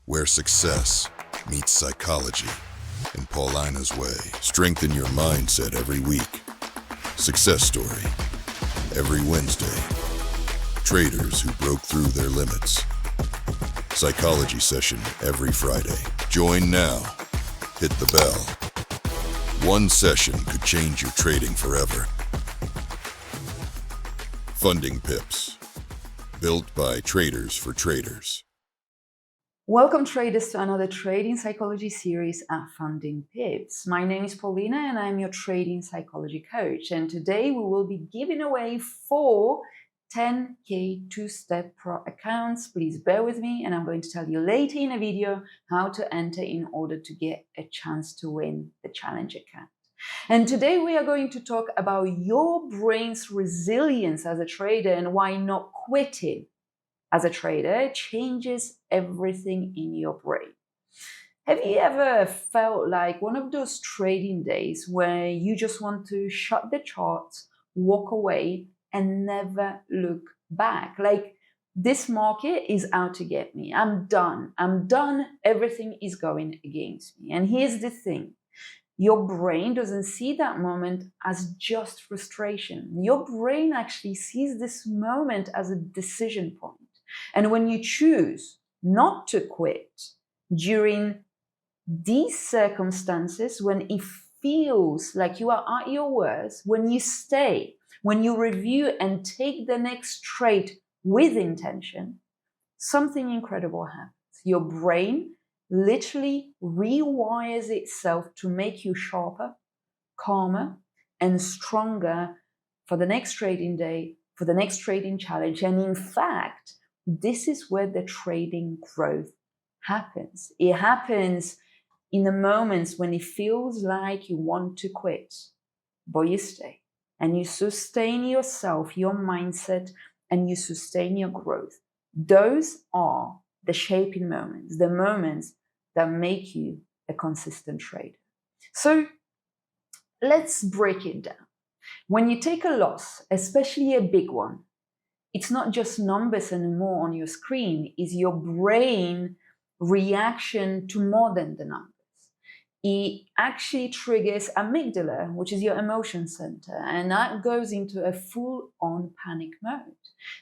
where success meets psychology in Paulina's way. Strengthen your mindset every week. Success story every Wednesday. Traders who broke through their limits. Psychology session every Friday. Join now. Hit the bell. One session could change your trading forever. Funding Pips. Built by traders for traders. Welcome traders to another trading psychology series at Funding Pips. My name is Paulina and I'm your trading psychology coach. And today we will be giving away 4 10K two-step pro accounts. Please bear with me and I'm going to tell you later in a video how to enter in order to get a chance to win the challenge account. And today we are going to talk about your brain's resilience as a trader and why not quitting as a trader changes everything in your brain. Have you ever felt like one of those trading days where you just want to shut the charts, walk away, and never look back? Like, this market is out to get me. I'm done. Everything is going against me. And here's the thing. Your brain doesn't see that moment as just frustration. Your brain actually sees this moment as a decision point. And when you choose not to quit during these circumstances, when it feels like you are at your worst, when you stay, when you review and take the next trade with intention, something incredible happens. Your brain literally rewires itself to make you sharper, calmer, and stronger for the next trading day, for the next trading challenge. And in fact, this is where the trading growth happens. It happens in the moments when it feels like you want to quit, but you stay and you sustain yourself, your mindset, and you sustain your growth. Those are the shaping moments, the moments that make you a consistent trader. So let's break it down. When you take a loss, especially a big one, it's not just numbers anymore on your screen, it's your brain reaction to more than the numbers. It actually triggers amygdala, which is your emotion center, and that goes into a full-on panic mode.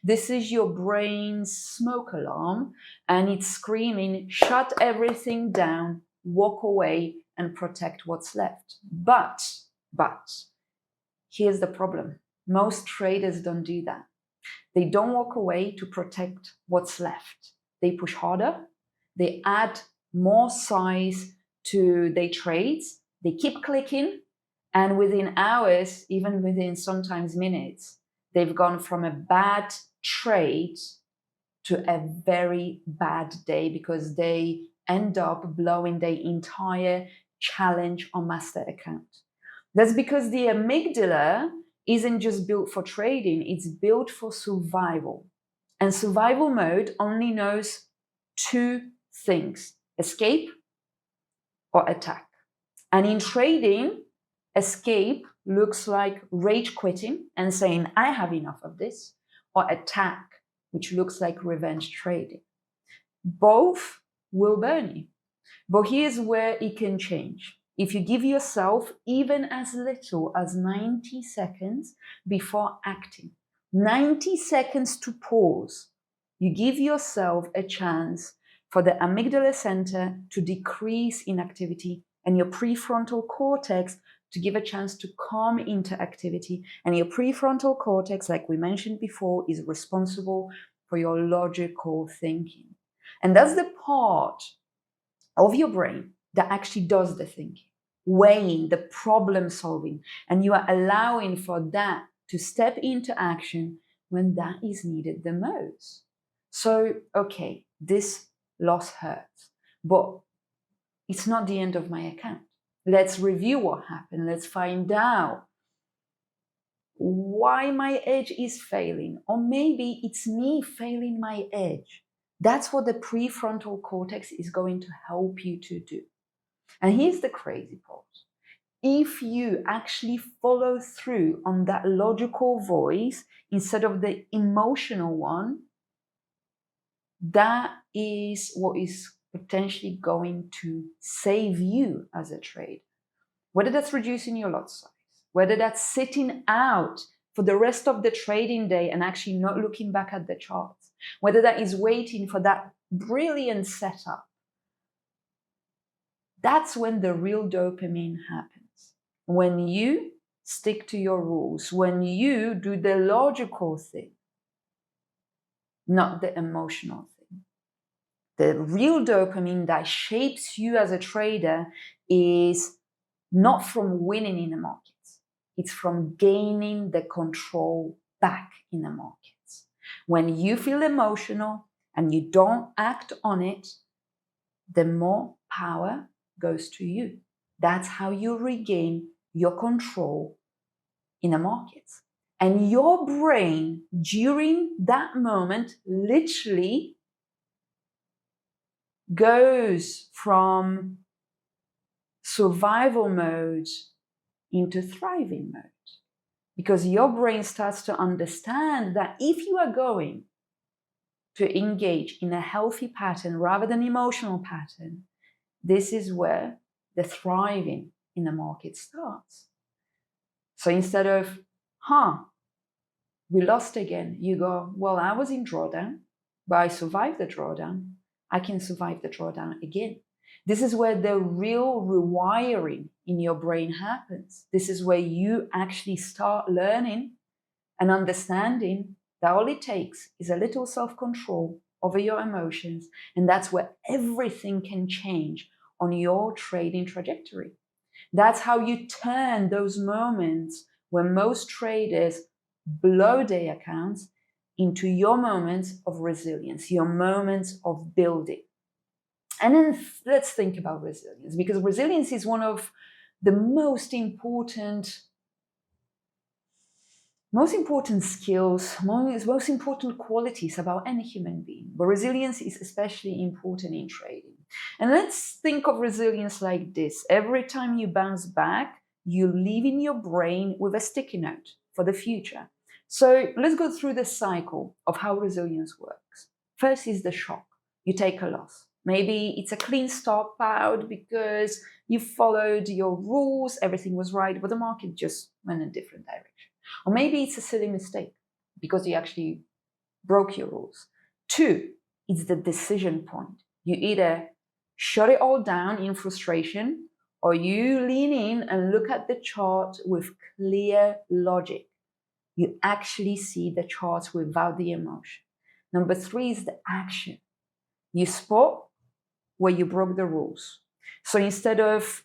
This is your brain's smoke alarm, and it's screaming, shut everything down, walk away, and protect what's left. But, here's the problem. Most traders don't do that. They don't walk away to protect what's left. They push harder. They add more size to their trades. They keep clicking. And within hours, even within sometimes minutes, they've gone from a bad trade to a very bad day because they end up blowing their entire challenge or master account. That's because the amygdala isn't just built for trading, it's built for survival. And survival mode only knows 2 things: escape or attack. And in trading, escape looks like rage quitting and saying, I have enough of this, or attack, which looks like revenge trading. Both will burn you. But here's where it can change. If you give yourself even as little as 90 seconds before acting, 90 seconds to pause, you give yourself a chance for the amygdala center to decrease in activity and your prefrontal cortex to give a chance to come into activity. And your prefrontal cortex, like we mentioned before, is responsible for your logical thinking. And that's the part of your brain that actually does the thinking, weighing, the problem solving, and you are allowing for that to step into action when that is needed the most. So, okay, this loss hurts, but it's not the end of my account. Let's review what happened. Let's find out why my edge is failing, or maybe it's me failing my edge. That's what the prefrontal cortex is going to help you to do. And here's the crazy part. If you actually follow through on that logical voice instead of the emotional one, that is what is potentially going to save you as a trader. Whether that's reducing your lot size, whether that's sitting out for the rest of the trading day and actually not looking back at the charts, whether that is waiting for that brilliant setup, that's when the real dopamine happens. When you stick to your rules, when you do the logical thing, not the emotional thing. The real dopamine that shapes you as a trader is not from winning in the markets. It's from gaining the control back in the markets. When you feel emotional and you don't act on it, the more power goes to you. That's how you regain your control in the markets. And your brain, during that moment, literally goes from survival mode into thriving mode. Because your brain starts to understand that if you are going to engage in a healthy pattern rather than emotional pattern, this is where the thriving in the market starts. So instead of, we lost again, you go, well, I was in drawdown, but I survived the drawdown. I can survive the drawdown again. This is where the real rewiring in your brain happens. This is where you actually start learning and understanding that all it takes is a little self-control over your emotions, and that's where everything can change on your trading trajectory. That's how you turn those moments when most traders blow their accounts into your moments of resilience, your moments of building. And then let's think about resilience, because resilience is one of the most important skills, most important qualities about any human being. But resilience is especially important in trading. And let's think of resilience like this. Every time you bounce back, you leave in your brain with a sticky note for the future. So let's go through the cycle of how resilience works. First is the shock. You take a loss. Maybe it's a clean stop out because you followed your rules, everything was right, but the market just went in a different direction. Or maybe it's a silly mistake because you actually broke your rules. 2, it's the decision point. You either shut it all down in frustration, or you lean in and look at the chart with clear logic. You actually see the charts without the emotion. Number 3 is the action. You spot where you broke the rules. So instead of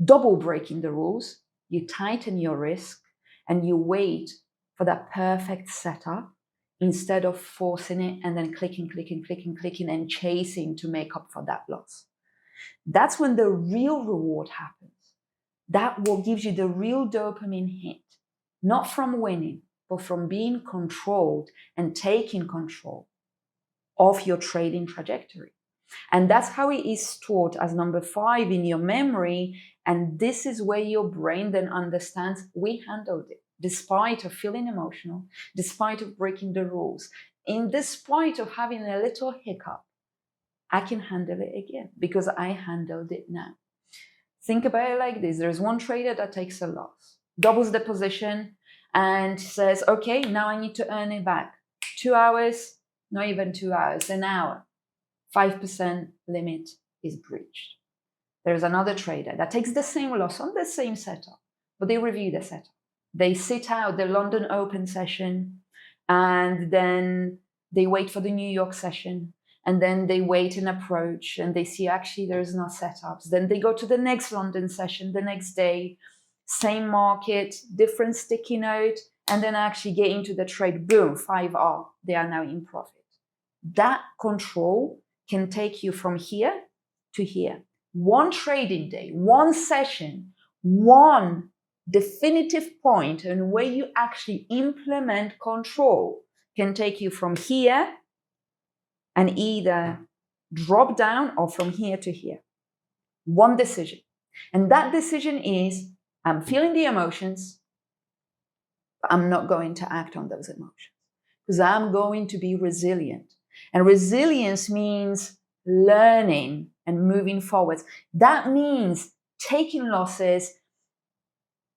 double breaking the rules, you tighten your risk and you wait for that perfect setup instead of forcing it and then clicking and chasing to make up for that loss. That's when the real reward happens. That what gives you the real dopamine hit, not from winning, but from being controlled and taking control of your trading trajectory. And that's how it is stored as number 5 in your memory. And this is where your brain then understands we handled it, despite of feeling emotional, despite of breaking the rules, in despite of having a little hiccup, I can handle it again because I handled it now. Think about it like this. There's one trader that takes a loss, doubles the position and says, okay, now I need to earn it back. 2 hours, not even 2 hours, an hour. 5% limit is breached. There's another trader that takes the same loss on the same setup, but they review the setup. They sit out the London Open session, and then they wait for the New York session, and then they wait and approach, and they see actually there's no setups. Then they go to the next London session the next day, same market, different sticky note, and then actually get into the trade. Boom, 5R. They are now in profit. That control can take you from here to here. One trading day, one session, one definitive point and where you actually implement control can take you from here and either drop down or from here to here. One decision. And that decision is, I'm feeling the emotions, but I'm not going to act on those emotions because I'm going to be resilient. And resilience means learning and moving forward. That means taking losses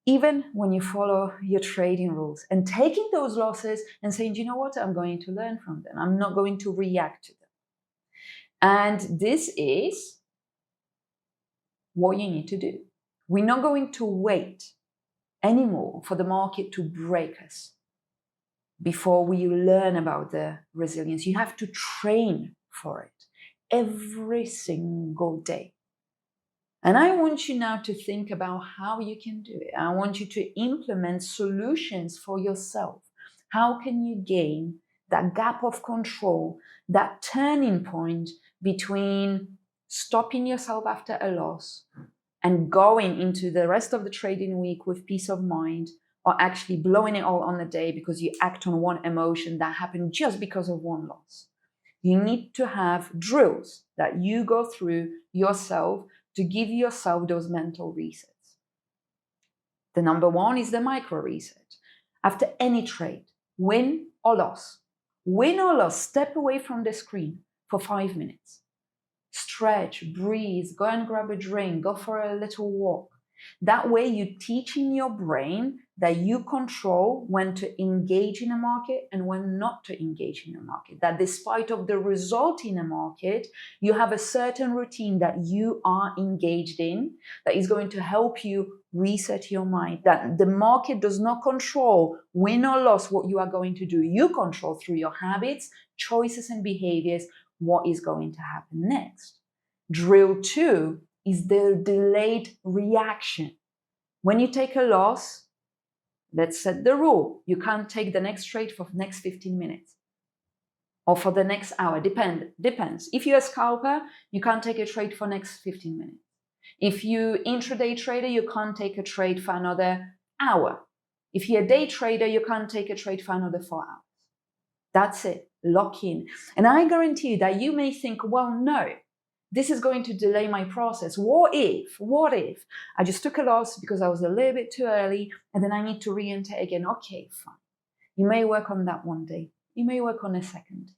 even when you follow your trading rules, and taking those losses and saying, you know what, I'm going to learn from them. I'm not going to react to them. And this is what you need to do. We're not going to wait anymore for the market to break us before we learn about the resilience. You have to train for it every single day. And I want you now to think about how you can do it. I want you to implement solutions for yourself. How can you gain that gap of control, that turning point between stopping yourself after a loss and going into the rest of the trading week with peace of mind, or actually blowing it all on the day because you act on one emotion that happened just because of one loss? You need to have drills that you go through yourself to give yourself those mental resets. The number one is the micro reset. After any trade, win or loss, step away from the screen for 5 minutes. Stretch, breathe, go and grab a drink, go for a little walk. That way you're teaching your brain that you control when to engage in a market and when not to engage in a market. That despite of the result in a market, you have a certain routine that you are engaged in that is going to help you reset your mind. That the market does not control win or loss what you are going to do. You control through your habits, choices, and behaviors what is going to happen next. Drill 2 is the delayed reaction. When you take a loss, let's set the rule. You can't take the next trade for the next 15 minutes or for the next hour. Depends. If you're a scalper, you can't take a trade for next 15 minutes. If you're intraday trader, you can't take a trade for another hour. If you're a day trader, you can't take a trade for another 4 hours. That's it. Lock in. And I guarantee you that you may think, well, no, this is going to delay my process. What if I just took a loss because I was a little bit too early and then I need to re-enter again? Okay, fine. You may work on that one day. You may work on a second.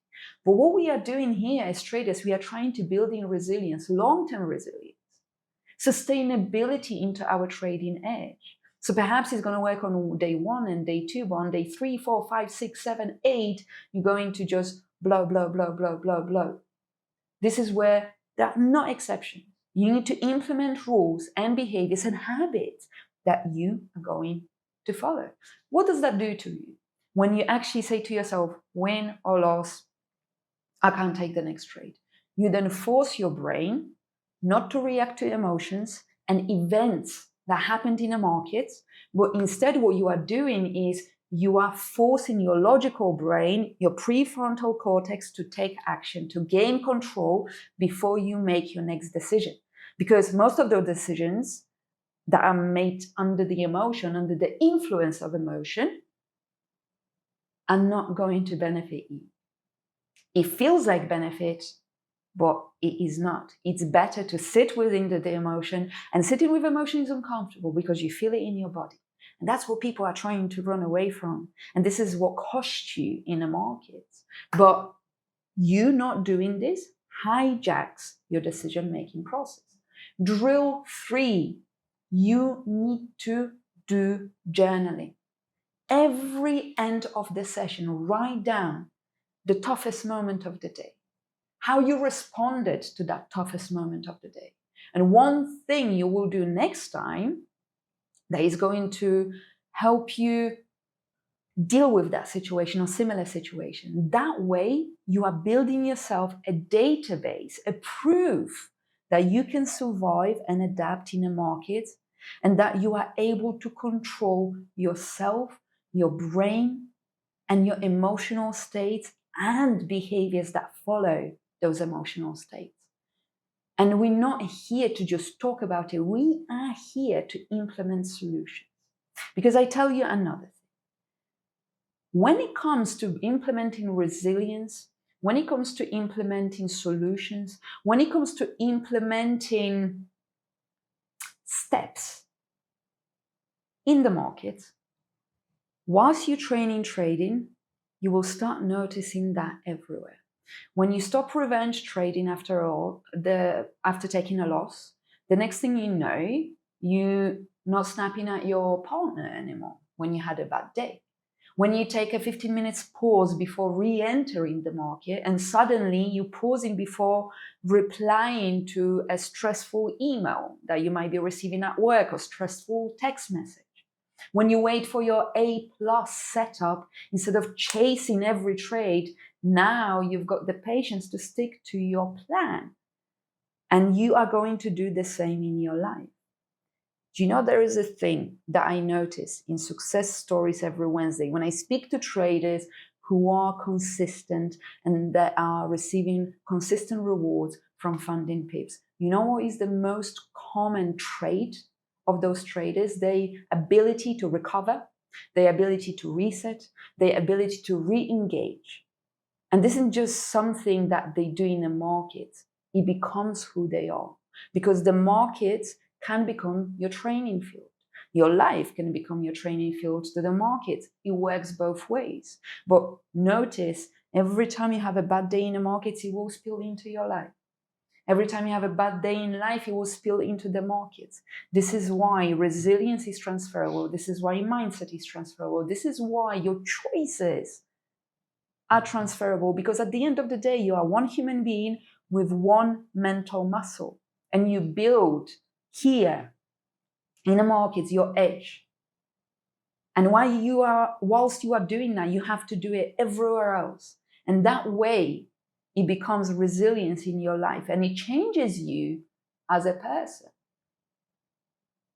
But what we are doing here as traders, we are trying to build in resilience, long-term resilience, sustainability into our trading edge. So perhaps it's going to work on day 1 and day 2, but on day 3, 4, 5, 6, 7, 8, you're going to just blow. This is where there are no exceptions. You need to implement rules and behaviors and habits that you are going to follow. What does that do to you? When you actually say to yourself, win or loss, I can't take the next trade. You then force your brain not to react to emotions and events that happened in the markets, but instead what you are doing is you are forcing your logical brain, your prefrontal cortex, to take action, to gain control before you make your next decision. Because most of the decisions that are made under the emotion, under the influence of emotion, are not going to benefit you. It feels like benefit, but it is not. It's better to sit within the emotion, and sitting with emotion is uncomfortable because you feel it in your body. And that's what people are trying to run away from. And this is what costs you in the markets. But you not doing this hijacks your decision-making process. Drill 3, you need to do journaling. Every end of the session, write down the toughest moment of the day, how you responded to that toughest moment of the day. And one thing you will do next time that is going to help you deal with that situation or similar situation. That way, you are building yourself a database, a proof that you can survive and adapt in a market, and that you are able to control yourself, your brain, and your emotional states and behaviors that follow those emotional states. And we're not here to just talk about it. We are here to implement solutions. Because I tell you another thing. When it comes to implementing resilience, when it comes to implementing solutions, when it comes to implementing steps in the market, whilst you're training trading, you will start noticing that everywhere. When you stop revenge trading after taking a loss, the next thing you know, you're not snapping at your partner anymore when you had a bad day. When you take a 15 minutes pause before re-entering the market, and suddenly you're pausing before replying to a stressful email that you might be receiving at work or stressful text message. When you wait for your A+ setup instead of chasing every trade, now you've got the patience to stick to your plan. And you are going to do the same in your life. Do you know there is a thing that I notice in success stories every Wednesday when I speak to traders who are consistent and that are receiving consistent rewards from funding pips? You know what is the most common trait of those traders? Their ability to recover, their ability to reset, their ability to re-engage. And this isn't just something that they do in the market. It becomes who they are, because the markets can become your training field. Your life can become your training field to the market. It works both ways. But notice, every time you have a bad day in the markets, it will spill into your life. Every time you have a bad day in life, it will spill into the markets. This is why resilience is transferable. This is why mindset is transferable. This is why your choices are transferable, because at the end of the day, you are one human being with one mental muscle, and you build here in the markets your edge. And whilst you are doing that, you have to do it everywhere else. And that way, it becomes resilience in your life, and it changes you as a person.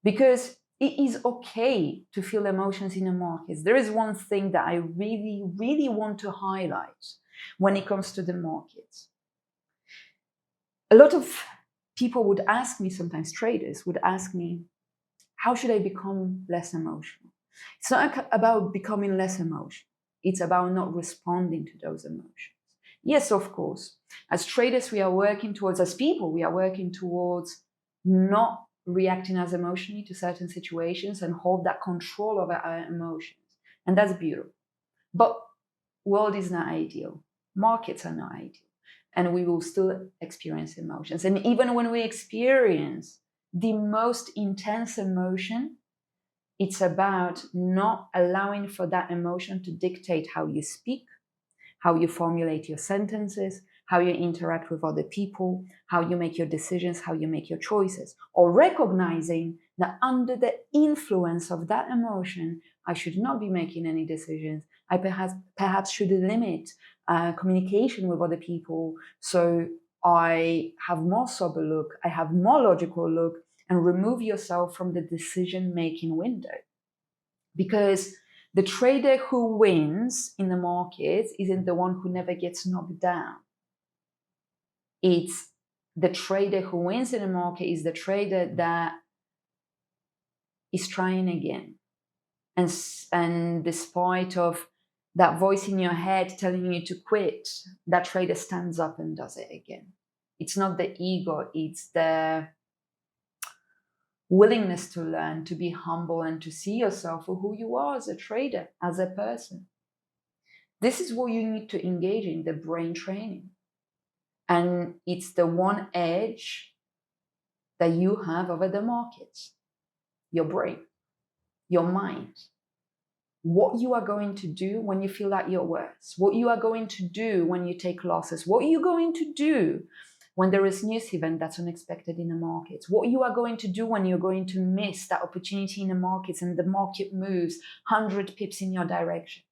Because it is okay to feel emotions in the markets. There is one thing that I really, really want to highlight when it comes to the markets. A lot of people would ask me, sometimes traders would ask me, how should I become less emotional? It's not about becoming less emotional. It's about not responding to those emotions. Yes, of course. As traders, we are working towards, as people, we are working towards not reacting as emotionally to certain situations and hold that control over our emotions. And that's beautiful. But world is not ideal. Markets are not ideal. And we will still experience emotions. And even when we experience the most intense emotion, it's about not allowing for that emotion to dictate how you speak, how you formulate your sentences, how you interact with other people, how you make your decisions, how you make your choices, or recognizing that under the influence of that emotion, I should not be making any decisions. I perhaps should limit communication with other people, so I have more sober look, I have more logical look, and remove yourself from the decision-making window. Because the trader who wins in the market isn't the one who never gets knocked down. It's the trader who wins in the market is the trader that is trying again. And despite of that voice in your head telling you to quit, that trader stands up and does it again. It's not the ego, it's the willingness to learn, to be humble, and to see yourself for who you are as a trader, as a person. This is what you need to engage in, the brain training. And it's the one edge that you have over the markets. Your brain, your mind. What you are going to do when you feel at your worst. What you are going to do when you take losses. What are you going to do when there is news event that's unexpected in the markets. What you are going to do when you're going to miss that opportunity in the markets and the market moves 100 pips in your direction.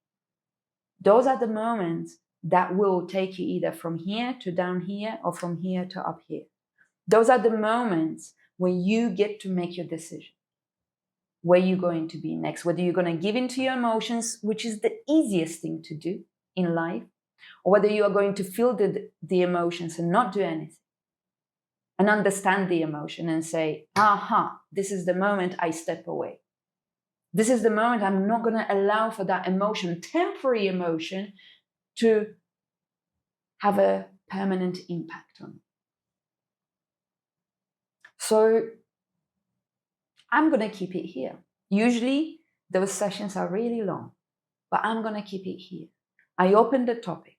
Those are the moments that will take you either from here to down here or from here to up here. Those are the moments where you get to make your decision. Where you're going to be next, whether you're going to give into your emotions, which is the easiest thing to do in life, or whether you are going to feel the emotions and not do anything and understand the emotion and say, aha, this is the moment I step away. This is the moment I'm not going to allow for that emotion, temporary emotion, to have a permanent impact on me. So I'm going to keep it here. Usually those sessions are really long, but I'm going to keep it here. I opened the topic.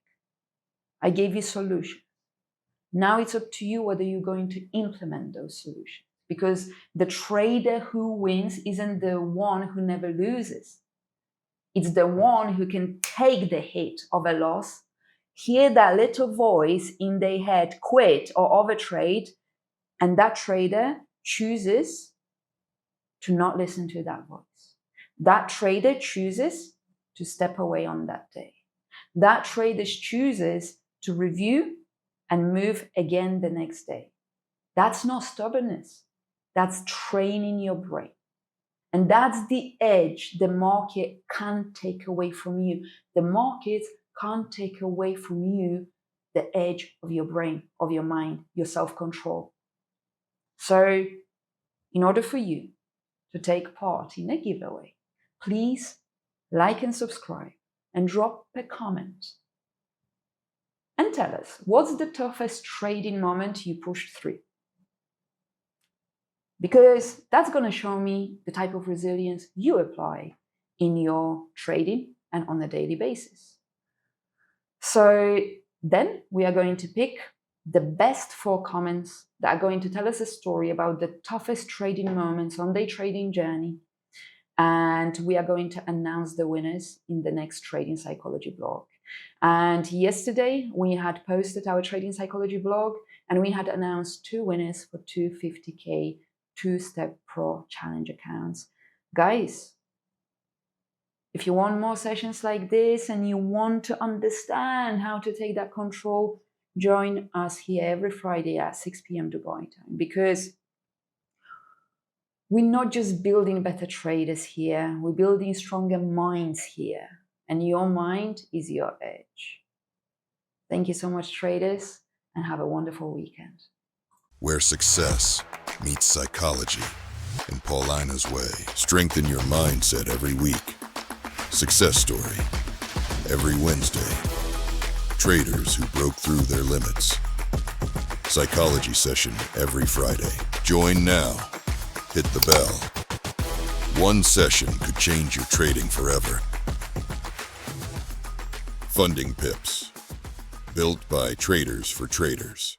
I gave you solutions. Now it's up to you whether you're going to implement those solutions. Because the trader who wins isn't the one who never loses. It's the one who can take the hit of a loss, hear that little voice in their head, quit or overtrade, and that trader chooses to not listen to that voice. That trader chooses to step away on that day. That trader chooses to review and move again the next day. That's not stubbornness. That's training your brain. And that's the edge the market can't take away from you. The market can't take away from you the edge of your brain, of your mind, your self-control. So, in order for you to take part in a giveaway, please like and subscribe and drop a comment. And tell us, what's the toughest trading moment you pushed through? Because that's going to show me the type of resilience you apply in your trading and on a daily basis. So then we are going to pick the best 4 comments that are going to tell us a story about the toughest trading moments on their trading journey. And we are going to announce the winners in the next Trading Psychology blog. And yesterday we had posted our Trading Psychology blog and we had announced 2 winners for 250K 2-step pro challenge accounts. Guys, if you want more sessions like this and you want to understand how to take that control, join us here every Friday at 6 p.m. Dubai time, because we're not just building better traders here, we're building stronger minds here, and your mind is your edge. Thank you so much, traders, and have a wonderful weekend. Where success meets psychology in Paulina's way. Strengthen your mindset every week. Success story every Wednesday. Traders who broke through their limits. Psychology session every Friday. Join now. Hit the bell. One session could change your trading forever. Funding Pips. Built by traders for traders.